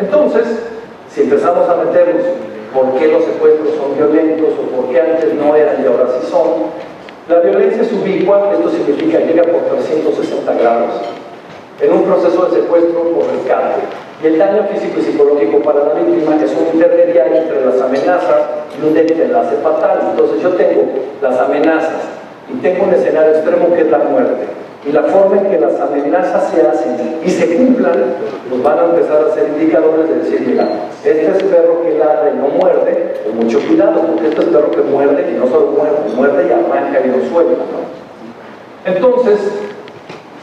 Entonces, si empezamos a meternos por qué los secuestros son violentos o por qué antes no eran y ahora sí son, la violencia es ubicua, esto significa llega por 360 grados, en un proceso de secuestro por rescate. Y el daño físico y psicológico para la víctima es un intermediario entre las amenazas y un desenlace fatal. Entonces yo tengo las amenazas y tengo un escenario extremo que es la muerte. Y la forma en que las amenazas se hacen y se cumplan, pues van a empezar a ser indicadores de decir, mira, este es perro que ladra y no muerde, con mucho cuidado, porque este es perro que muerde y no solo muerde y arranca y no suelta, ¿no? Entonces,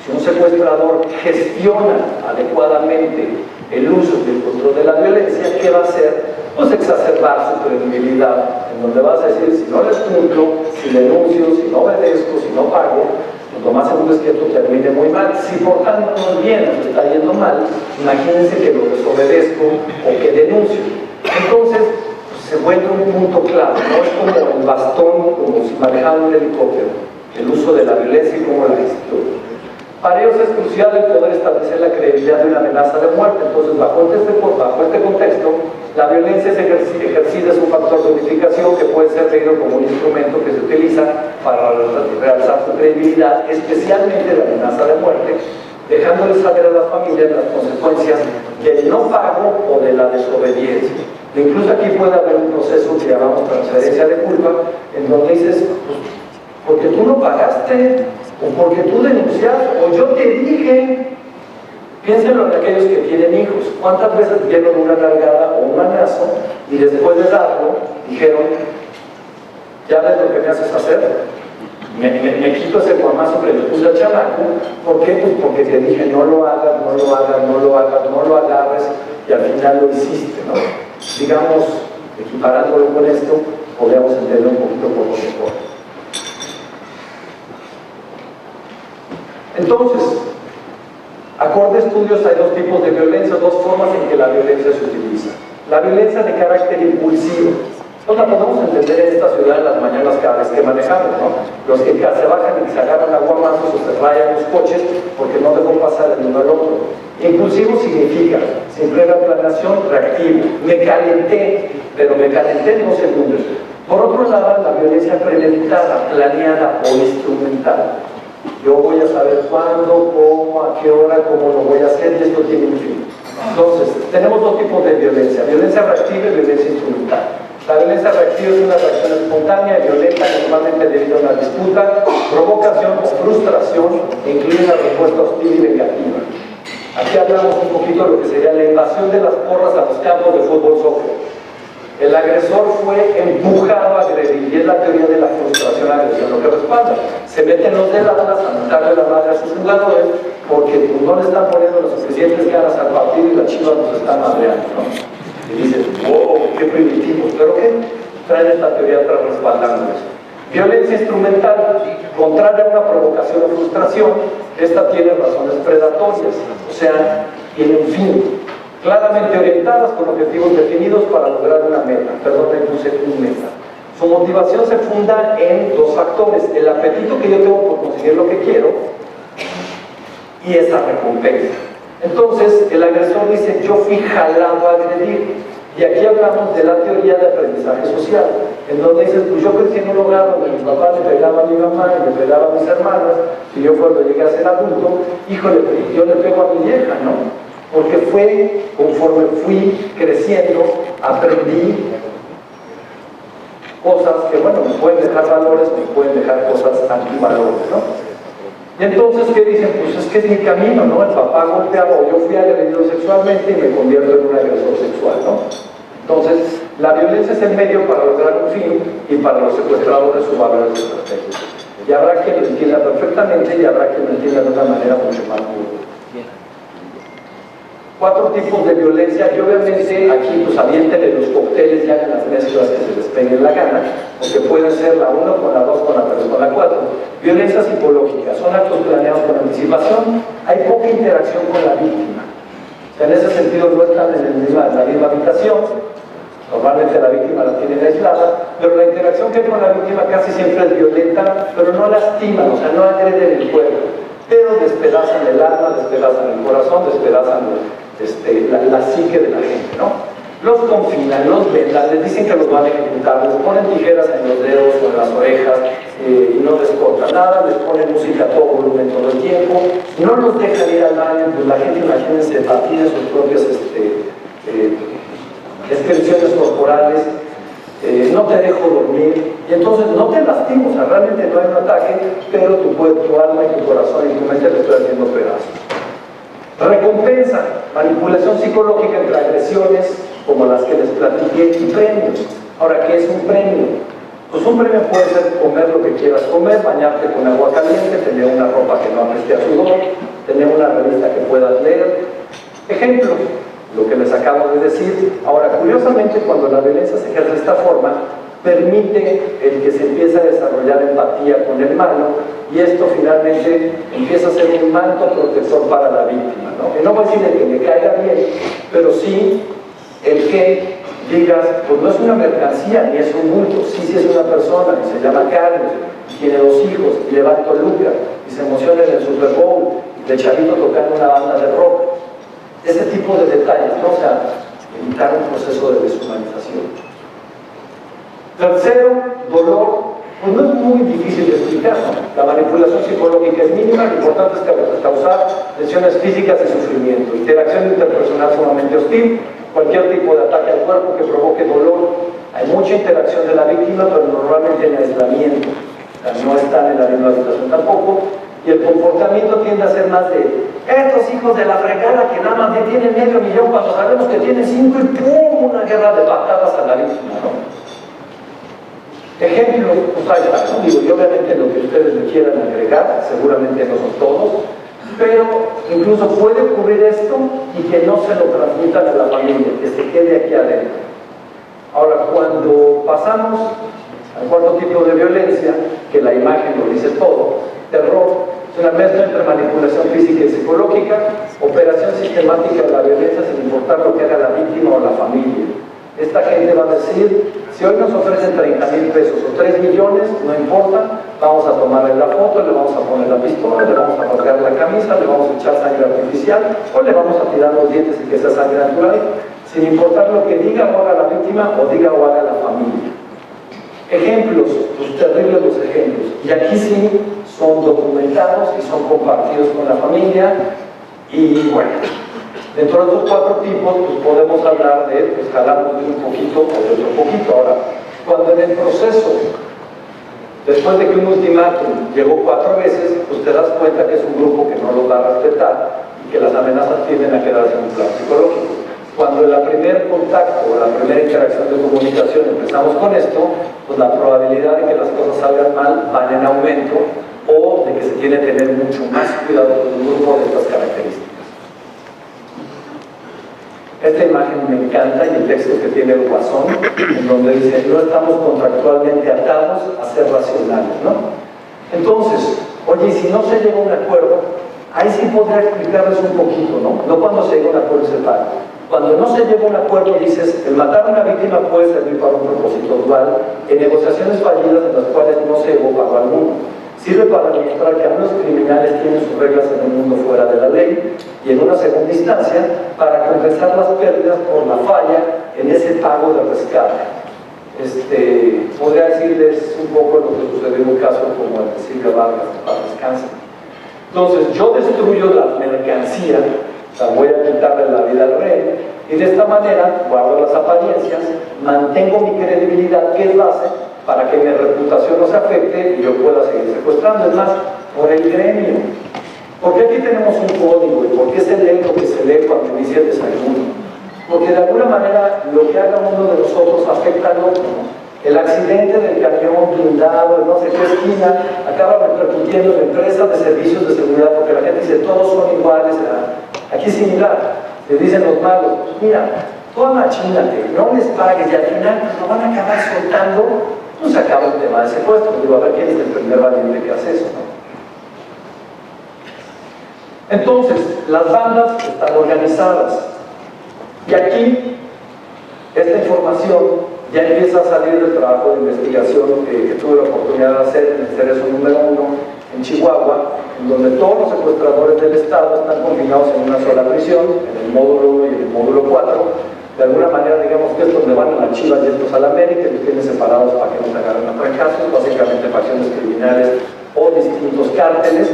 si un secuestrador gestiona adecuadamente el uso y el control de la violencia, ¿qué va a hacer? Pues exacerbar su credibilidad, en donde vas a decir, si no les cumplo, si denuncio, si no obedezco, si no pago, pues lo más seguro es que esto termine muy mal. Si portándonos bien nos está yendo mal, imagínense que lo desobedezco o que denuncio. Entonces, pues, se vuelve un punto clave, ¿no? Es como el bastón, como si manejara un helicóptero, el uso de la violencia y cómo la gestión. Para ellos es crucial el poder establecer la credibilidad de una amenaza de muerte. Entonces, bajo este contexto, la violencia ejercida es un factor de unificación que puede ser leído como un instrumento que se utiliza para realzar su credibilidad, especialmente la amenaza de muerte, dejándoles saber a las familias las consecuencias del no pago o de la desobediencia. Incluso aquí puede haber un proceso que llamamos transferencia de culpa, en donde dices, pues, porque tú no pagaste, o porque tú denunciaste, o yo te dije. Piénsenlo en aquellos que tienen hijos. ¿Cuántas veces dieron una nalgada o un manazo y después de darlo dijeron, ya ves lo que me haces hacer? Me quito ese guamazo que le puse al chamaco. ¿Por qué? Pues porque te dije, no lo hagas, no lo hagas, no lo hagas, no lo agarres, y al final lo hiciste, ¿no? Digamos, equiparándolo con esto, podríamos entender un poquito por lo mejor. Entonces, acorde a estudios, hay dos tipos de violencia, dos formas en que la violencia se utiliza. La violencia de carácter impulsivo. Nos la podemos entender en esta ciudad en las mañanas cada vez que manejamos, ¿no? Los que se bajan y se agarran a guamazos o se rayan los coches porque no dejó pasar el uno al otro. Impulsivo significa, sin plena planeación, reactivo. Me calenté, pero me calenté en 2 segundos. Por otro lado, la violencia premeditada, planeada o instrumental. Yo voy a saber cuándo, cómo, a qué hora, cómo lo voy a hacer, y esto tiene un fin. Entonces, tenemos dos tipos de violencia reactiva y violencia instrumental. La violencia reactiva es una reacción espontánea y violenta, normalmente debido a una disputa, provocación o frustración, e incluye una respuesta hostil y negativa. Aquí hablamos un poquito de lo que sería la invasión de las porras a los campos de fútbol soccer. El agresor fue empujado a agredir, y es la teoría de la frustración-agresión lo que respalda. Se meten los del Atlas a montarle la madre a sus jugadores porque no le están poniendo las suficientes ganas al partido y la Chivas nos está madreando, ¿no? Y dices, wow, qué primitivos, pero ¿qué? Traen esta teoría tras respaldando eso. Violencia instrumental, contraria a una provocación o frustración, esta tiene razones predatorias, o sea, tiene un fin, claramente orientadas con objetivos definidos para lograr una meta. Perdón, le puse un meta. Su motivación se funda en 2 factores: el apetito que yo tengo por conseguir lo que quiero y esa recompensa. Entonces, el agresor dice, yo fui jalado a agredir. Y aquí hablamos de la teoría de aprendizaje social, en donde dices, pues yo crecí en un hogar donde mi papá le pegaba a mi mamá y me pegaba a mis hermanas, y yo cuando llegué a ser adulto, híjole, yo le pego a mi vieja, ¿no? Porque fue, conforme fui creciendo, aprendí cosas que, bueno, me pueden dejar valores, me pueden dejar cosas antivalores, ¿no? Y entonces, ¿qué dicen? Pues es que es mi camino, ¿no? El papá golpeaba o yo fui agredido sexualmente y me convierto en un agresor sexual, ¿no? Entonces, la violencia es el medio para lograr un fin y para los secuestradores su valor estratégico. Y habrá quien lo entienda perfectamente y habrá quien lo entienda de una manera mucho más dura. 4 tipos de violencia, y obviamente aquí pues aviéntenle los cócteles y hagan las mezclas que se les peguen la gana, porque pueden ser la 1 con la 2 con la 3 con la 4. Violencia psicológica, son actos planeados con anticipación, hay poca interacción con la víctima. O sea, en ese sentido no están en la misma habitación, normalmente la víctima la tienen aislada, pero la interacción que hay con la víctima casi siempre es violenta, pero no lastima, o sea, no agreden el cuerpo, pero despedazan el alma, despedazan el corazón, despedazan la psique de la gente, ¿no? Los confinan, los vendan, les dicen que los van a ejecutar, les ponen tijeras en los dedos o en las orejas y no les cortan nada, les ponen música a todo volumen todo el tiempo, no los dejan ir al baño, pues la gente, imagínense, patina sus propias expresiones corporales, no te dejo dormir, y entonces no te lastimo, o sea, realmente no hay un ataque, pero tu alma y tu corazón y tu mente le estoy haciendo pedazos. Recompensa, manipulación psicológica entre agresiones como las que les platiqué y premios. Ahora, ¿qué es un premio? Pues un premio puede ser comer lo que quieras comer, bañarte con agua caliente, tener una ropa que no apeste a sudor, tener una revista que puedas leer. Ejemplo, lo que les acabo de decir. Ahora, curiosamente, cuando la violencia se ejerce de esta forma, permite el que se empiece a desarrollar empatía con el malo, y esto finalmente empieza a ser un manto protector para la víctima, ¿no? Y no voy a decir el que le caiga bien, pero sí el que digas, pues no es una mercancía ni es un bulto, sí es una persona, y se llama Carlos, y tiene 2 hijos, y le va a Toluca, y se emociona en el Super Bowl, de chavito tocando una banda de rock. Ese tipo de detalles, ¿no? O sea, evitar un proceso de deshumanización. Tercero, dolor, pues no es muy difícil de explicar, ¿no? La manipulación psicológica es mínima, lo importante es causar lesiones físicas y sufrimiento. Interacción interpersonal sumamente hostil, cualquier tipo de ataque al cuerpo que provoque dolor. Hay mucha interacción de la víctima, pero normalmente en aislamiento, o sea, no están en la misma habitación tampoco, y el comportamiento tiende a ser más de estos hijos de la fregada que nada más tienen $500,000 cuando sabemos que tienen 5 y ¡pum! Una guerra de patadas a la víctima, ¿no? Ejemplos, pues ahí está, ¿no? Digo, y obviamente lo que ustedes me quieran agregar, seguramente no son todos, pero incluso puede ocurrir esto y que no se lo transmitan a la familia, que se quede aquí adentro. Ahora, cuando pasamos al cuarto tipo de violencia, que la imagen lo dice todo, terror, es una mezcla entre manipulación física y psicológica, operación sistemática de la violencia sin importar lo que haga la víctima o la familia. Esta gente va a decir, si hoy nos ofrecen 30,000 pesos o 3 millones, no importa, vamos a tomarle la foto, le vamos a poner la pistola, le vamos a rasgar la camisa, le vamos a echar sangre artificial o le vamos a tirar los dientes y que sea sangre natural, sin importar lo que diga o haga la víctima o diga o haga la familia. Ejemplos, pues terribles los ejemplos, y aquí sí son documentados y son compartidos con la familia, y bueno, dentro de estos 4 tipos, pues podemos hablar de, pues jalamos de un poquito o de otro poquito. Ahora, cuando en el proceso, después de que un ultimátum llegó 4 veces, pues te das cuenta que es un grupo que no los va a respetar y que las amenazas tienden a quedarse en un plan psicológico. Cuando en el primer contacto o la primera interacción de comunicación empezamos con esto, pues la probabilidad de que las cosas salgan mal van en aumento, o de que se tiene que tener mucho más cuidado con un grupo de estas características. Esta imagen me encanta, y el texto que tiene el Guasón, en donde dice, no estamos contractualmente atados a ser racionales, ¿no? Entonces, oye, y si no se llega a un acuerdo, ahí sí podría explicarles un poquito, ¿no? No cuando se llega a un acuerdo se paga. Cuando no se llega a un acuerdo, dices, el matar a una víctima puede servir para un propósito dual, en negociaciones fallidas en las cuales no se llegó pago alguno. Sirve para demostrar que algunos criminales tienen sus reglas en un mundo fuera de la ley, y en una segunda instancia, para compensar las pérdidas por la falla en ese pago de rescate. Podría decirles un poco lo que sucedió en un caso como el de Silvia Vargas, para descansar. Entonces, yo destruyo la mercancía, o sea, voy a quitarle la vida al rey, y de esta manera guardo las apariencias, mantengo mi credibilidad, que es base, para que mi reputación no se afecte y yo pueda seguir secuestrando. Es más, por el gremio. ¿Por qué aquí tenemos un código? ¿Y por qué se lee lo que se lee cuando inicia el desayuno? Porque de alguna manera lo que haga uno de nosotros afecta al otro. El accidente del camión blindado en no sé qué esquina acaba repercutiendo en empresas de servicios de seguridad, porque la gente dice todos son iguales. Aquí es similar. Le dicen los malos, mira, tú machínate, no les pagues, y al final lo van a acabar soltando. Pues se acaba el tema de secuestro. Digo, a ver quién es el primer valiente que hace eso, ¿no? Entonces, las bandas están organizadas, y aquí esta información ya empieza a salir del trabajo de investigación que tuve la oportunidad de hacer en el Cerezo número 1 en Chihuahua, donde todos los secuestradores del Estado están confinados en una sola prisión, en el módulo 1 y en el módulo 4. De alguna manera, digamos que estos le van a las Chivas y estos a la América, y los tienen separados para que no se agarren a trancazos, básicamente facciones criminales o distintos cárteles.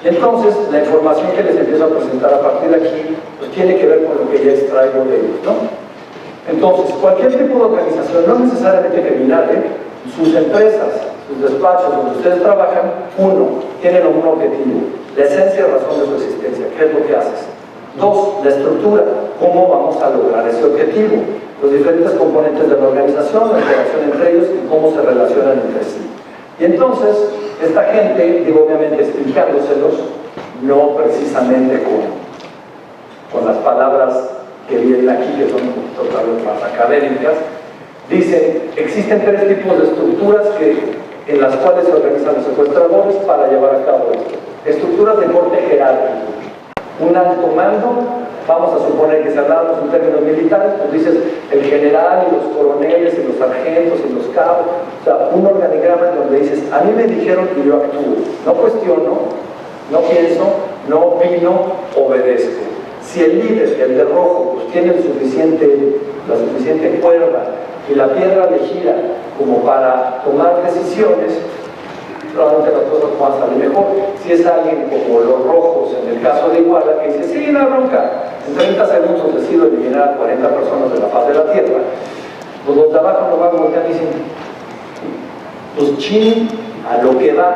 Y entonces, la información que les empiezo a presentar a partir de aquí, pues tiene que ver con lo que ya extraigo de ellos, ¿no? Entonces, cualquier tipo de organización, no necesariamente criminal, sus empresas, sus despachos donde ustedes trabajan, uno, tienen un objetivo, la esencia y razón de su existencia, ¿qué es lo que haces? Dos, la estructura, cómo vamos a lograr ese objetivo, los diferentes componentes de la organización, la interacción entre ellos y cómo se relacionan entre sí. Y entonces, esta gente, digo obviamente explicándoselos, no precisamente con las palabras que vienen aquí, que son un poquito tal vez más académicas, dicen, existen tres tipos de estructuras en las cuales se organizan los secuestradores para llevar a cabo esto. Estructuras de corte jerárquico. Un alto mando, vamos a suponer que si hablamos en términos militares, pues dices el general y los coroneles y los sargentos y los cabos, o sea, un organigrama en donde dices, a mí me dijeron y yo actúo, no cuestiono, no pienso, no opino, obedezco. Si el líder, el de rojo, pues tiene la suficiente cuerda y la piedra le gira como para tomar decisiones, probablemente las cosas van a salir mejor. Si es alguien como los rojos, en el caso de Iguala, que dice, sí, no bronca, en 30 segundos decido eliminar a 40 personas de la faz de la tierra, pues los de abajo no van a voltear y dicen, pues chin, a lo que va.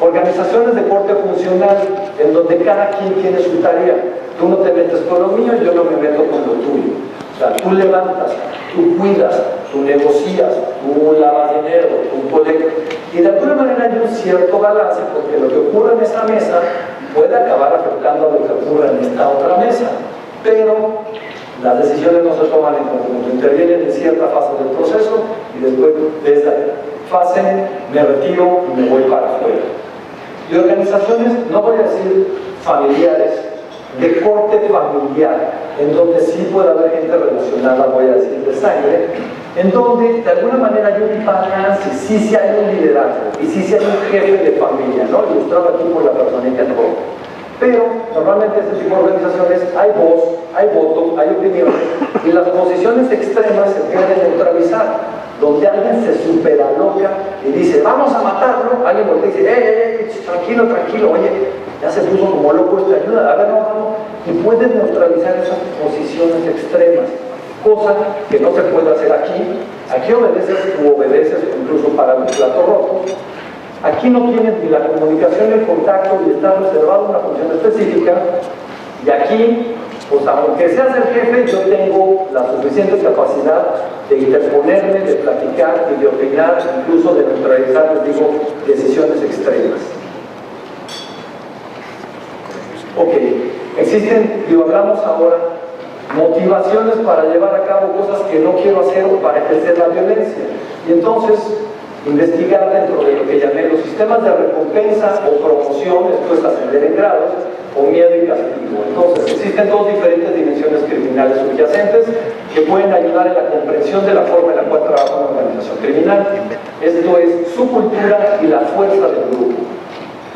Organizaciones de corte funcional, en donde cada quien tiene su tarea. Tú no te metes con lo mío, yo no me meto con lo tuyo. O sea, tú levantas, tú cuidas, tú negocias, tú lavas dinero, tú colectas. Y de alguna manera hay un cierto balance, porque lo que ocurre en esta mesa puede acabar afectando a lo que ocurre en esta otra mesa. Pero las decisiones no se toman en conjunto, intervienen en cierta fase del proceso y después de esta fase me retiro y me voy para afuera. Y organizaciones, no voy a decir familiares, de corte familiar, en donde sí puede haber gente relacionada, voy a decir, de sangre, en donde de alguna manera hay un balance, sí hay un liderazgo, y sí hay un jefe de familia, ¿no? Ilustrado aquí por la personita en rojo. Pero normalmente en este tipo de organizaciones hay voz, hay voto, hay opiniones, y las posiciones extremas se pueden neutralizar. Donde alguien se superaloca y dice, vamos a matarlo, alguien voltea y dice, tranquilo, oye, ya se puso como loco esta ayuda, a ver, no, y puedes neutralizar esas posiciones extremas, cosa que no se puede hacer aquí. Aquí obedeces, tú obedeces, incluso para un plato roto. Aquí no tienes ni la comunicación ni el contacto y está reservado una función específica, y aquí, pues aunque seas el jefe, yo tengo la suficiente capacidad de interponerme, de platicar y de opinar, incluso de neutralizar, les digo, decisiones extremas. Ok, existen, y hablamos ahora, motivaciones para llevar a cabo cosas que no quiero hacer o para ejercer la violencia. Y entonces, investigar dentro de lo que llamé los sistemas de recompensa o promoción, esto es ascender en grados, o miedo y castigo. Entonces, existen dos diferentes dimensiones criminales subyacentes que pueden ayudar en la comprensión de la forma en la cual trabaja una organización criminal. Esto es su cultura y la fuerza del grupo.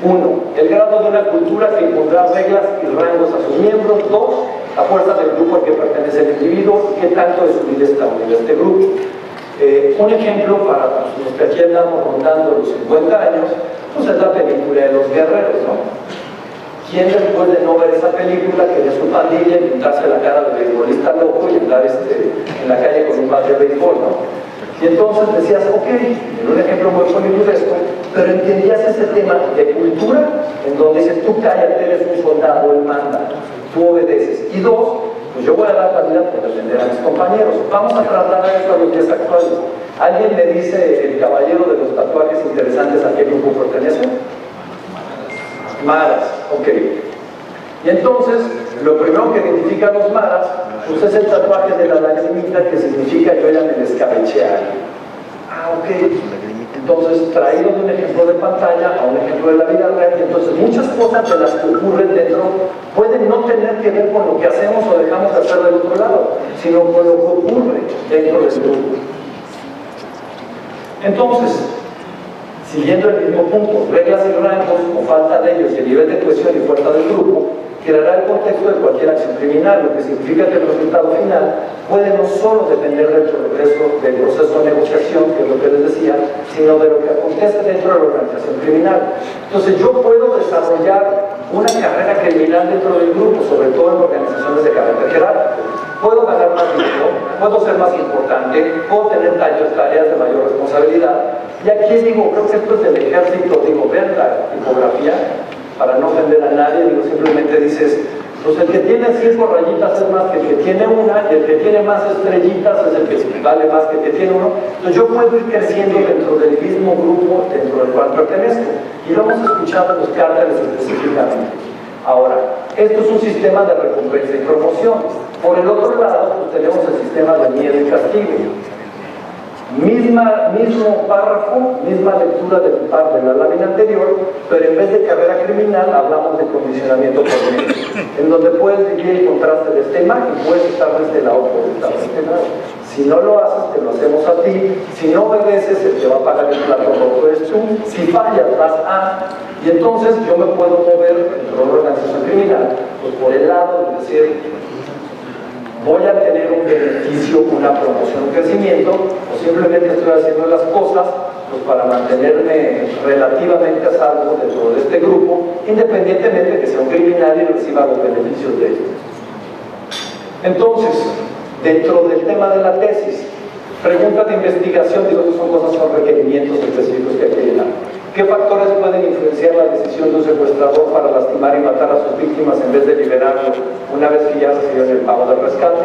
Uno, el grado de una cultura que impondrá reglas y rangos a sus miembros. Dos, la fuerza del grupo al que pertenece el individuo y qué tanto de su vida está unido a este grupo. Un ejemplo para los que aquí andamos rondando los 50 años, pues es la película de Los Guerreros, ¿no? ¿Quién después de no ver esa película quería su pandilla y pintarse la cara de beisbolista loco y andar en la calle con un bat de béisbol, ¿no? Y entonces decías, ok, en un ejemplo muy polivalente, pero entendías ese tema de cultura, en donde dices, tú cállate, eres un soldado, él manda, tú obedeces. Y dos, pues yo voy a dar la vida por defender a mis compañeros. Vamos a tratar esto a los días actuales. ¿Alguien me dice, el caballero de los tatuajes interesantes, a qué grupo pertenece? Maras, ok. Y entonces, lo primero que identifican los maras, pues es el tatuaje de la lagrimita, que significa yo ya me descabeché a alguien. Ah, ok. Entonces, traído de un ejemplo de pantalla a un ejemplo de la vida real, entonces muchas cosas de las que ocurren dentro pueden no tener que ver con lo que hacemos o dejamos de hacer del otro lado, sino con lo que ocurre dentro del grupo. Entonces, Siguiendo el mismo punto, reglas y rangos o falta de ellos y el nivel de cohesión y fuerza del grupo creará el contexto de cualquier acción criminal, lo que significa que el resultado final puede no solo depender del proceso de negociación, que es lo que les decía, sino de lo que acontece dentro de la organización criminal. Entonces yo puedo desarrollar una carrera criminal dentro del grupo, sobre todo en organizaciones de carácter jerárquico. Puedo ganar más dinero, puedo ser más importante, puedo tener tareas de mayor responsabilidad. Y aquí digo, creo que esto es del ejército, digo, vean la tipografía, para no ofender a nadie, digo, simplemente dices, pues el que tiene 5 rayitas es más que el que tiene una, y el que tiene más estrellitas es el que vale más que el que tiene uno. Entonces yo puedo ir creciendo dentro del mismo grupo dentro del cual pertenezco. Y lo hemos escuchado en los cárteles específicamente. Ahora, esto es un sistema de recompensa y promoción. Por el otro lado, pues tenemos el sistema de miedo y castigo. Mismo párrafo, misma lectura de la lámina anterior, pero en vez de carrera criminal hablamos de condicionamiento por medio, en donde puedes vivir el contraste de esta imagen, puedes estar de este lado o estar de este lado. Si no lo haces, te lo hacemos a ti. Si no obedeces, el que va a pagar el plato rojo eres tú. Si fallas, vas a... Y entonces yo me puedo mover dentro de una organización criminal, pues por el lado de decir, voy a tener un beneficio, una promoción, un crecimiento, o simplemente estoy haciendo las cosas pues, para mantenerme relativamente a salvo dentro de este grupo, independientemente de que sea un criminal y reciba los beneficios de ellos. Entonces, dentro del tema de la tesis, preguntas de investigación, digo, son cosas, son requerimientos específicos que hay que llenar. ¿Qué factores pueden influenciar la decisión de un secuestrador para lastimar y matar a sus víctimas en vez de liberarlos una vez que ya recibieron el pago del rescate?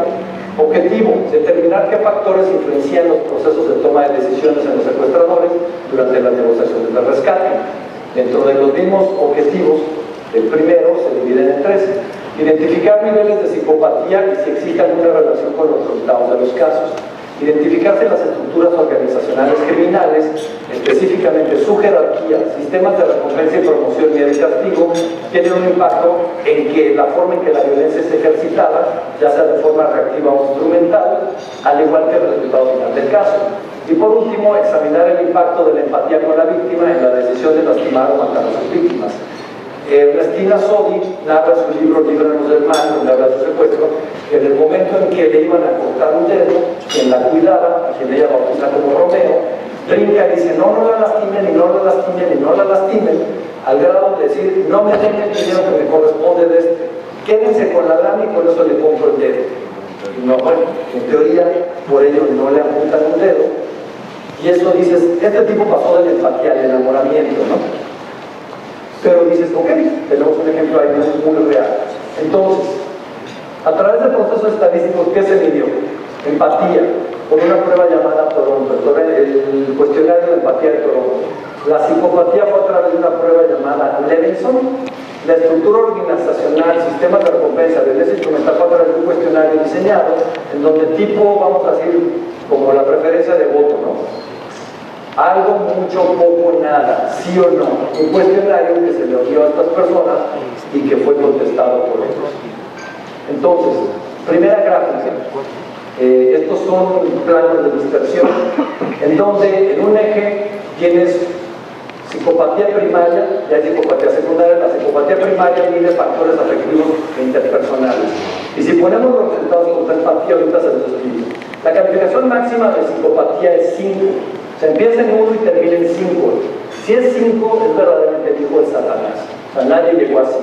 Objetivo, determinar qué factores influencian los procesos de toma de decisiones en los secuestradores durante las negociaciones del rescate. Dentro de los mismos objetivos, el primero se divide en 3. Identificar niveles de psicopatía y si existe alguna relación con los resultados de los casos. Identificarse las estructuras organizacionales criminales, específicamente su jerarquía, sistemas de recompensa y promoción, miedo y castigo, tienen un impacto en que la forma en que la violencia es ejercitada, ya sea de forma reactiva o instrumental, al igual que el resultado final del caso. Y por último, examinar el impacto de la empatía con la víctima en la decisión de lastimar o matar a sus víctimas. Ernestina Sodi narra su libro Líbranos del Mal, donde habla de su secuestro, que en el momento en que le iban a cortar un dedo, quien la cuidaba, a quien ella bautiza como Romeo, brinca y dice, no la lastimen, y no la lastimen, y no la lastimen, al grado de decir, no me den el dinero que me corresponde de este, quédense con la lana y con eso le compro el dedo. Y no, bueno, en teoría, por ello no le apuntan un dedo, y eso dices, este tipo pasó de la empatía al enamoramiento, ¿no? Pero dices, ok, tenemos un ejemplo ahí muy real. Entonces, a través del proceso estadístico, ¿qué se midió? Empatía, por una prueba llamada Toronto, el cuestionario de empatía de Toronto. La psicopatía fue a través de una prueba llamada Levinson. La estructura organizacional, sistemas de recompensa, de ese instrumental fue a través de un cuestionario diseñado, en donde tipo, vamos a decir, como la preferencia de voto, ¿no? Algo, mucho, poco, nada, sí o no. Un cuestionario que se le dio a estas personas y que fue contestado por otros. Entonces, primera gráfica. Estos son planos de dispersión, en donde en un eje tienes psicopatía primaria y hay psicopatía secundaria. La psicopatía primaria mide factores afectivos e interpersonales. Y si ponemos los resultados con empatía, ahorita se los explico. La calificación máxima de psicopatía es 5. Se empieza en 1 y termina en 5. Si es 5, es verdaderamente el hijo de Satanás. O sea, nadie llegó a 5.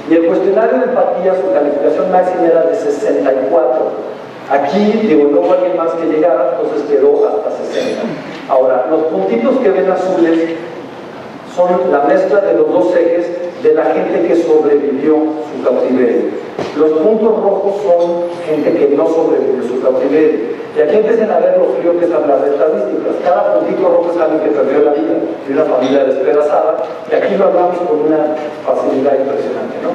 Y el cuestionario de empatía, su calificación máxima era de 64. Aquí, digo, no hubo alguien más que llegara, entonces quedó hasta 60. Ahora, los puntitos que ven azules son la mezcla de los dos ejes de la gente que sobrevivió su cautiverio. Los puntos rojos son gente que no sobrevivió su cautiverio. Y aquí empiezan a ver lo frío que es hablar de estadísticas. Cada puntito rojo es alguien que perdió la vida de una familia despedazada, y aquí lo hablamos con una facilidad impresionante, ¿no?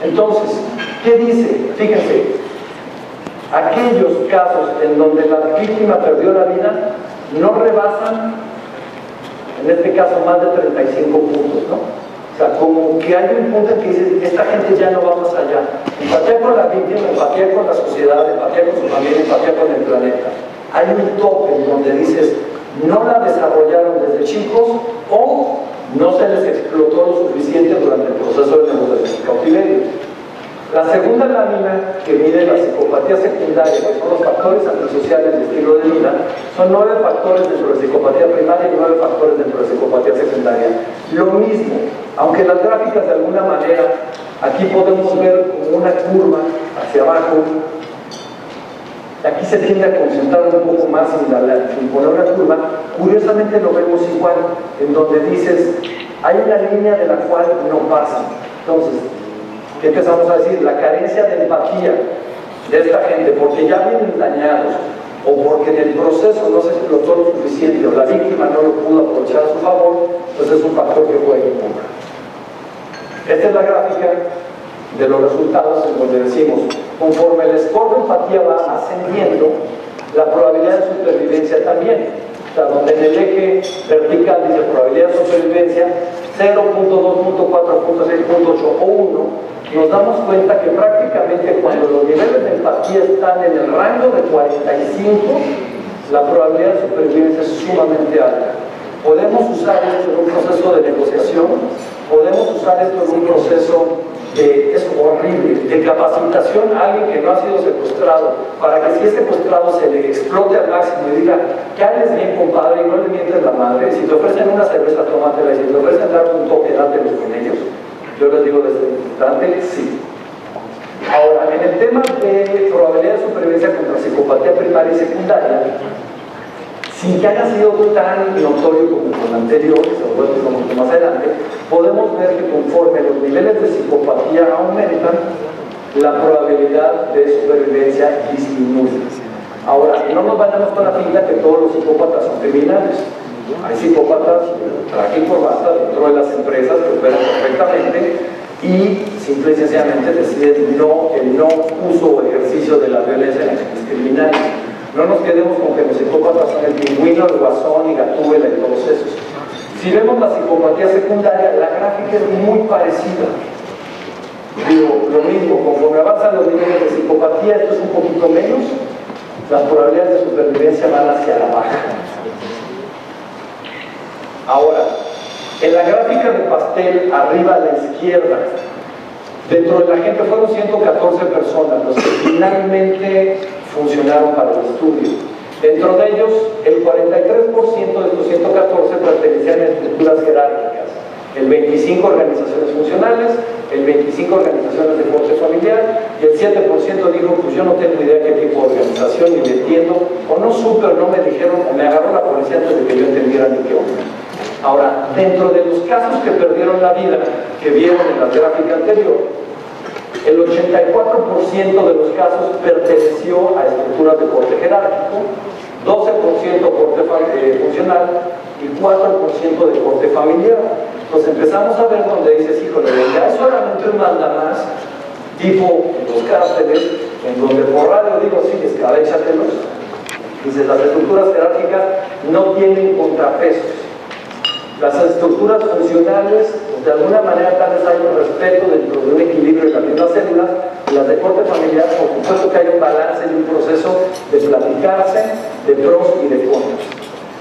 Entonces, ¿qué dice? Fíjense, aquellos casos en donde la víctima perdió la vida no rebasan, en este caso, más de 35 puntos, ¿no? O sea, como que hay un punto en que dice, esta gente ya no va más allá. Empatía con la víctima, empatía con la sociedad, empatía con su familia, empatía con el planeta. Hay un tope en donde dices, no la desarrollaron desde chicos o no se les explotó lo suficiente durante el proceso de negociación y cautiverio. La segunda lámina que mide la psicopatía secundaria, que son los factores antisociales de estilo de vida, son 9 factores dentro de psicopatía primaria y 9 factores dentro de psicopatía secundaria. Lo mismo, aunque las gráficas de alguna manera, aquí podemos ver como una curva hacia abajo, aquí se tiende a concentrar un poco más sin poner una curva, curiosamente lo vemos igual, en donde dices, hay una línea de la cual no pasa. Entonces, ¿qué empezamos a decir? La carencia de empatía de esta gente, porque ya vienen dañados, o porque en el proceso no se explotó lo suficiente, o la víctima no lo pudo aprovechar a su favor, pues es un factor que juega en contra. Esta es la gráfica de los resultados en donde decimos, conforme el score de empatía va ascendiendo, la probabilidad de supervivencia también. O sea, donde en el eje vertical dice probabilidad de supervivencia 0.2, 0.4, 0.6, 0.8 o 1, nos damos cuenta que prácticamente cuando los niveles de empatía están en el rango de 45, la probabilidad de supervivencia es sumamente alta. Podemos usar esto en un proceso de negociación, podemos usar esto en un proceso es horrible, de capacitación a alguien que no ha sido secuestrado, para que si es secuestrado se le explote al máximo y diga, que hables bien compadre y no le mientes la madre, si te ofrecen una cerveza, tómatela, y si te ofrecen dar un toque, dátelos con ellos. Yo les digo desde el instante, sí. Ahora, en el tema de probabilidad de supervivencia contra psicopatía primaria y secundaria, sin que haya sido tan notorio como con el anterior, que se lo voy a decir un poco más adelante, podemos ver que conforme los niveles de psicopatía aumentan, la probabilidad de supervivencia disminuye. Ahora, no nos vayamos con la finta que todos los psicópatas son criminales. Hay psicópatas traje y corbata dentro de las empresas que operan perfectamente y simple y sencillamente deciden el no uso o ejercicio de la violencia en acciones criminales. No nos quedemos con que los psicópatas son el pingüino, el guasón y Gatúbela y todos esos. Si vemos la psicopatía secundaria, la gráfica es muy parecida. Digo, lo mismo, conforme avanzan los niveles de psicopatía, esto es un poquito menos, las probabilidades de supervivencia van hacia la baja. Ahora, en la gráfica de pastel, arriba a la izquierda, dentro de la gente fueron 114 personas los que finalmente funcionaron para el estudio. Dentro de ellos, el 43% de estos 114 pertenecían a estructuras jerárquicas, el 25 organizaciones funcionales, el 25 organizaciones de corte familiar y el 7% dijo, pues yo no tengo idea qué tipo de organización, ni me entiendo, o no supe, o no me dijeron, o me agarró la policía antes de que yo entendiera ni qué onda. Ahora, dentro de los casos que perdieron la vida, que vieron en la gráfica anterior, el 84% de los casos perteneció a estructuras de corte jerárquico, 12% corte funcional y 4% de corte familiar. Entonces empezamos a ver donde dices, híjole, ya es solamente un mandamás, tipo los cárceles, en donde por radio digo, sí, escabéchatelos. Dices, las estructuras jerárquicas no tienen contrapesos. Las estructuras funcionales, de alguna manera tal vez hay un respeto dentro de un equilibrio en las mismas células, y las de corte familiar, por supuesto que hay un balance y un proceso de platicarse, de pros y de contras.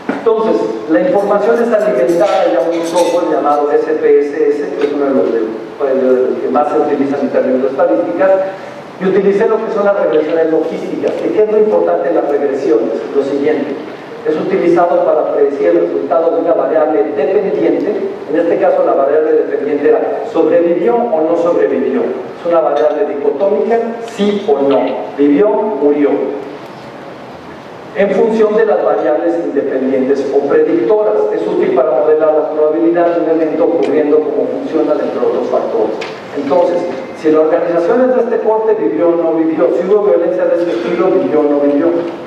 Entonces, la información es alimentada ya un software llamado SPSS, que es uno de los que más se utilizan en términos de estadísticas, y utilicé lo que son las regresiones logísticas. ¿Qué es lo importante en las regresiones? Lo siguiente. Es utilizado para predecir el resultado de una variable dependiente. En este caso la variable dependiente era ¿sobrevivió o no sobrevivió? Es una variable dicotómica, sí o no. ¿Vivió? ¿Murió? En función de las variables independientes o predictoras. Es útil para modelar la probabilidad de un evento ocurriendo como funciona dentro de otros factores. Entonces, si la organización es de este corte, vivió o no vivió. Si hubo violencia de este estilo, vivió o no vivió.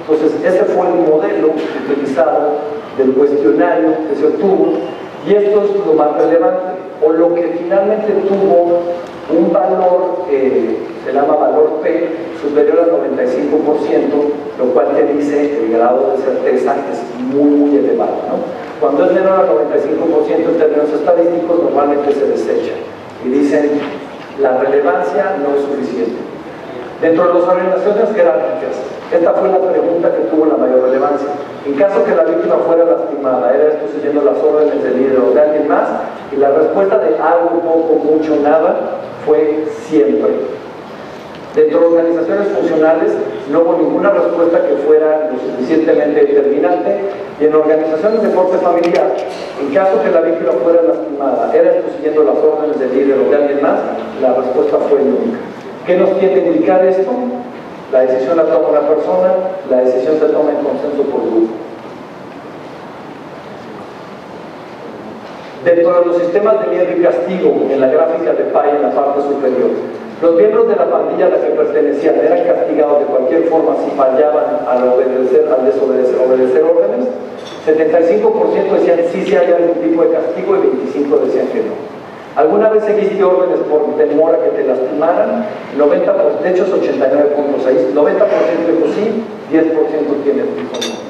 Entonces, ese fue el modelo utilizado del cuestionario que se obtuvo, y esto es lo más relevante, o lo que finalmente tuvo un valor que se llama valor P superior al 95%, lo cual te dice el grado de certeza es muy elevado, ¿no? Cuando es menor al 95% en términos estadísticos, normalmente se desecha y dicen la relevancia no es suficiente. Dentro de las organizaciones jerárquicas, esta fue la pregunta que tuvo la mayor relevancia. En caso que la víctima fuera lastimada, ¿era esto siguiendo las órdenes del líder o de alguien más? Y la respuesta de algo, poco, mucho, nada, fue siempre. Dentro de organizaciones funcionales no hubo ninguna respuesta que fuera lo suficientemente determinante, y en organizaciones de corte familiar, en caso que la víctima fuera lastimada, ¿era esto siguiendo las órdenes del líder o de alguien más? La respuesta fue nunca. ¿Qué nos tiene que indicar esto? La decisión la toma una persona, la decisión se toma en consenso por grupo. Dentro de los sistemas de miedo y castigo, en la gráfica de Pay en la parte superior, los miembros de la pandilla a la que pertenecían eran castigados de cualquier forma si fallaban al obedecer órdenes. 75% decían sí, sí había algún tipo de castigo, y 25% decían que no. ¿Alguna vez seguiste órdenes por temor a que te lastimaran? 90%, de hecho es 89.6%, 90% dijo sí, 10% tiene dijo no.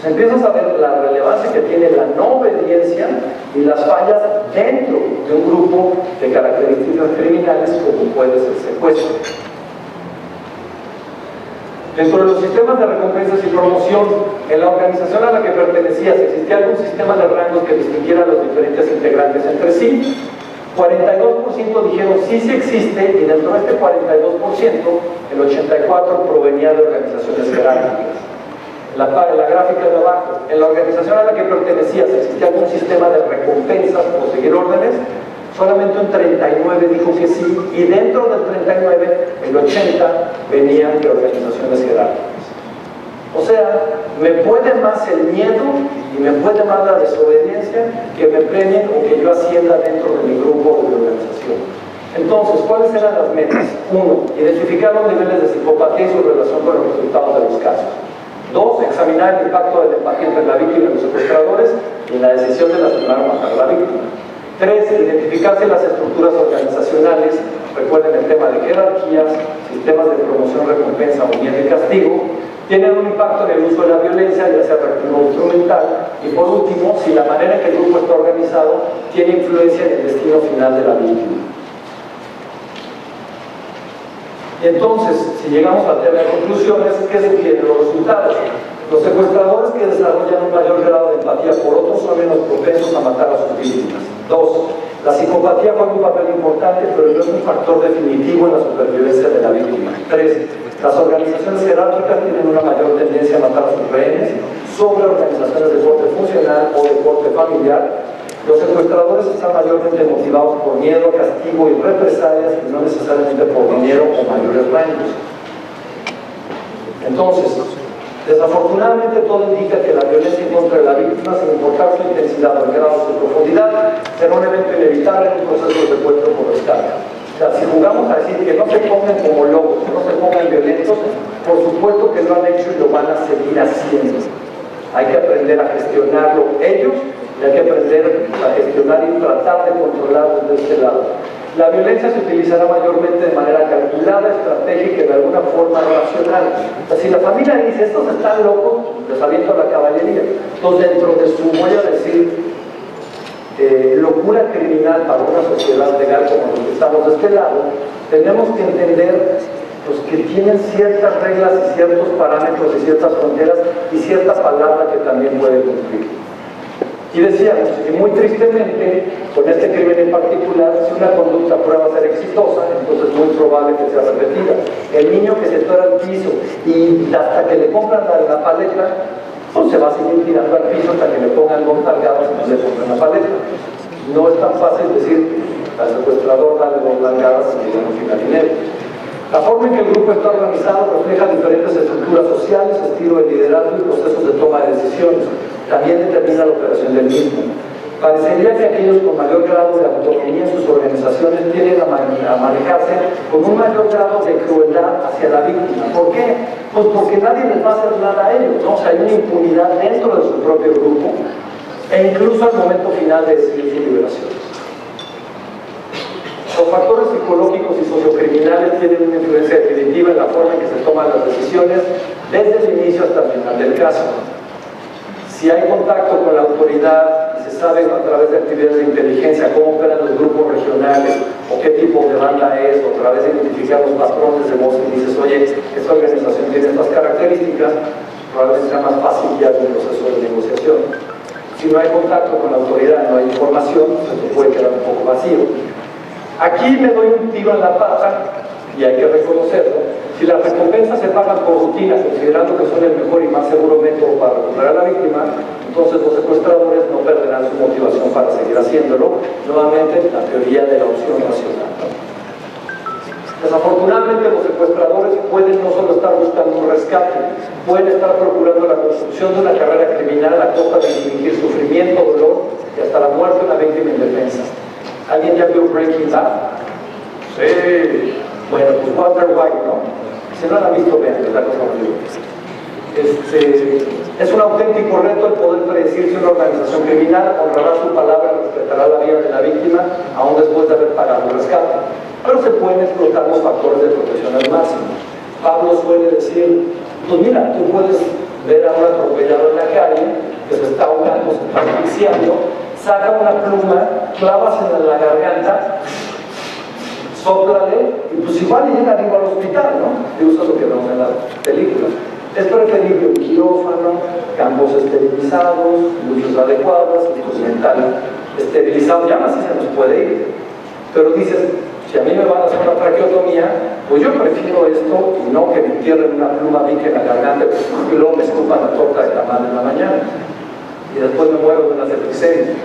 Entonces empiezas a ver la relevancia que tiene la no obediencia y las fallas dentro de un grupo de características criminales como puede ser secuestro. Dentro de los sistemas de recompensas y promoción, en la organización a la que pertenecías, ¿existía algún sistema de rangos que distinguiera a los diferentes integrantes entre sí? 42% dijeron sí, sí existe, y dentro de este 42%, el 84% provenía de organizaciones jerárquicas. La gráfica de abajo, en la organización a la que pertenecías, ¿existía algún sistema de recompensas por seguir órdenes? Solamente un 39 dijo que sí, y dentro del 39, el 80 venían de organizaciones jerárquicas. O sea, me puede más el miedo y me puede más la desobediencia que me premien o que yo ascienda dentro de mi grupo de organización. Entonces, ¿cuáles eran las metas? 1. Identificar los niveles de psicopatía y su relación con los resultados de los casos. 2. Examinar el impacto de la empatía entre la víctima y los secuestradores en la decisión de lastimar o matar a la víctima. 3. Identificar si las estructuras organizacionales, recuerden el tema de jerarquías, sistemas de promoción, recompensa o miedo y castigo, tienen un impacto en el uso de la violencia, ya sea reactivo o instrumental. Y por último, si la manera en que el grupo está organizado tiene influencia en el destino final de la víctima. Y entonces, si llegamos al tema de conclusiones, ¿qué sugieren los resultados? Los secuestradores que desarrollan un mayor grado de empatía por otros son menos propensos a matar a sus víctimas. 2. La psicopatía juega un papel importante, pero no es un factor definitivo en la supervivencia de la víctima. 3. Las organizaciones jerárquicas tienen una mayor tendencia a matar a sus rehenes sobre organizaciones de corte funcional o de corte familiar. Los secuestradores están mayormente motivados por miedo, castigo y represalias, y no necesariamente por dinero o mayores rangos. Entonces, desafortunadamente todo indica que la violencia en contra de la víctima, sin importar su intensidad o el grado de su profundidad, será un evento inevitable en un proceso de secuestro por rescate. O sea, si jugamos a decir que no se pongan como lobos, que no se pongan violentos, por supuesto que lo han hecho y lo van a seguir haciendo. Hay que aprender a gestionarlo ellos, y hay que aprender a gestionar y tratar de controlar desde este lado. La violencia se utilizará mayormente de manera calculada, estratégica y de alguna forma racional. O sea, si la familia dice, estos están locos, les aviento a la caballería. Entonces, dentro de su, voy a decir, locura criminal para una sociedad legal como los que estamos de este lado, tenemos que entender pues, que tienen ciertas reglas y ciertos parámetros y ciertas fronteras y cierta palabra que también puede cumplir. Y decíamos, y muy tristemente, con este crimen en particular, si una conducta prueba ser exitosa, entonces es muy probable que sea repetida. El niño que se tora al piso y hasta que le compran la paleta, pues se va a seguir tirando al piso hasta que le pongan dos nalgadas y no le compran la paleta. No es tan fácil decir al secuestrador dale dos nalgadas y que no final dinero. La forma en que el grupo está organizado refleja diferentes estructuras sociales, estilo de liderazgo y procesos de toma de decisiones. También determina la operación del mismo. Parecería que aquellos con mayor grado de autonomía en sus organizaciones tienden a manejarse con un mayor grado de crueldad hacia la víctima. ¿Por qué? Pues porque nadie les va a hacer nada a ellos, ¿no? O sea, hay una impunidad dentro de su propio grupo e incluso al momento final de decidir su liberación. Los factores psicológicos y sociocriminales tienen una influencia definitiva en la forma en que se toman las decisiones desde el inicio hasta el final del caso. Si hay contacto con la autoridad y se sabe a través de actividades de inteligencia cómo operan los grupos regionales o qué tipo de banda es, o a través de identificar los patrones de voz y dices, oye, esta organización tiene estas características, probablemente sea más fácil ya el proceso de negociación. Si no hay contacto con la autoridad, no hay información, pues esto puede quedar un poco vacío. Aquí me doy un tiro en la pata, y hay que reconocerlo. Si las recompensas se pagan por rutina, considerando que son el mejor y más seguro método para recuperar a la víctima, entonces los secuestradores no perderán su motivación para seguir haciéndolo. Nuevamente, la teoría de la opción racional. Desafortunadamente, los secuestradores pueden no solo estar buscando un rescate, pueden estar procurando la construcción de una carrera criminal a costa de infligir sufrimiento, dolor y hasta la muerte de una víctima indefensa. ¿Alguien ya vio Breaking Bad? Sí. Bueno, pues Walter White, ¿no? Si no la han visto, vean, es la cosa horrible. Es un auténtico reto el poder predecir si una organización criminal honrará su palabra y respetará la vida de la víctima aún después de haber pagado el rescate. Pero se pueden explotar los factores de protección al máximo. Pablo suele decir, pues mira, tú puedes ver a un atropellado en la calle que se está ahogando, se está asfixiando, saca una pluma, clávasela en la garganta, sóplale, y pues igual llega arriba al hospital, ¿no? Y usa lo que vemos en las películas. Es preferible un quirófano, campos esterilizados, luces adecuadas, instrumental esterilizado, ya más si se nos puede ir. Pero dices, si a mí me van a hacer una traqueotomía, pues yo prefiero esto y no que me entierren una pluma bique en la garganta y luego me escupan la torta de tamal en la mañana y después me muero de una septicemia.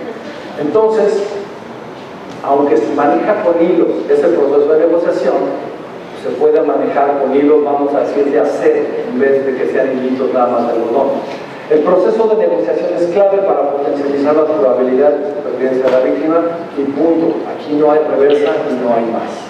Entonces, aunque se maneja con hilos ese proceso de negociación, se puede manejar con hilos, vamos a decir, de acero, en vez de que sean hilitos nada más de algodón. El proceso de negociación es clave para potencializar las probabilidades de supervivencia de la víctima y punto. Aquí no hay reversa y no hay más.